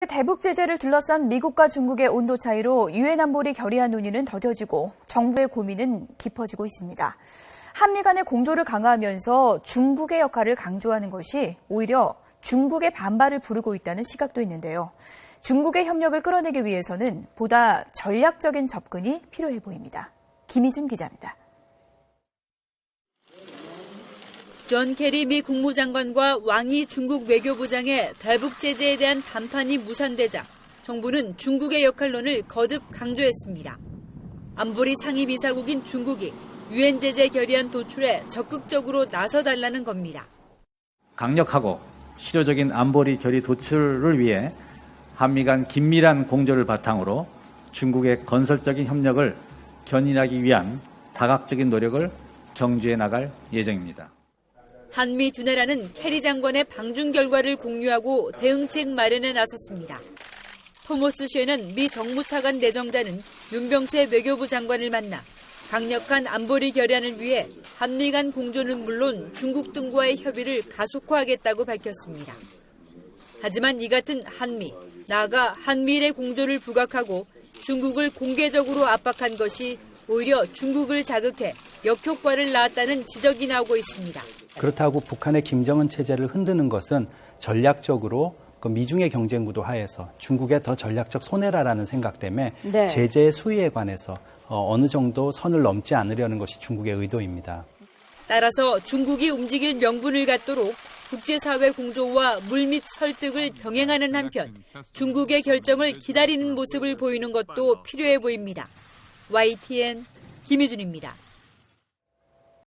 대북 제재를 둘러싼 미국과 중국의 온도 차이로 유엔 안보리 결의안 논의는 더뎌지고 정부의 고민은 깊어지고 있습니다. 한미 간의 공조를 강화하면서 중국의 역할을 강조하는 것이 오히려 중국의 반발을 부르고 있다는 시각도 있는데요. 중국의 협력을 끌어내기 위해서는 보다 전략적인 접근이 필요해 보입니다. 김희준 기자입니다. 존 케리 미 국무장관과 왕이 중국 외교부장의 대북 제재에 대한談판이 무산되자 정부는 중국의 역할론을 거듭 강조했습니다. 안보리 상임이사국인 중국이 유엔 제재 결의안 도출에 적극적으로 나서달라는 겁니다. 강력하고 실효적인 안보리 결의 도출을 위해 한미 간 긴밀한 공조를 바탕으로 중국의 건설적인 협력을 견인하기 위한 다각적인 노력을 경주해 나갈 예정입니다. 한미 두 나라는 케리 장관의 방중 결과를 공유하고 대응책 마련에 나섰습니다. 토머스 쉐넌 미 정무차관 내정자는 윤병세 외교부 장관을 만나 강력한 안보리 결의안을 위해 한미 간 공조는 물론 중국 등과의 협의를 가속화하겠다고 밝혔습니다. 하지만 이 같은 한미, 나아가 한미일의 공조를 부각하고 중국을 공개적으로 압박한 것이 오히려 중국을 자극해 역효과를 낳았다는 지적이 나오고 있습니다. 그렇다고 북한의 김정은 체제를 흔드는 것은 전략적으로 미중의 경쟁 구도 하에서 중국의 더 전략적 손해라라는 생각 때문에 제재의 수위에 관해서 어느 정도 선을 넘지 않으려는 것이 중국의 의도입니다. 따라서 중국이 움직일 명분을 갖도록 국제사회 공조와 물밑 설득을 병행하는 한편 중국의 결정을 기다리는 모습을 보이는 것도 필요해 보입니다. YTN 김희준입니다.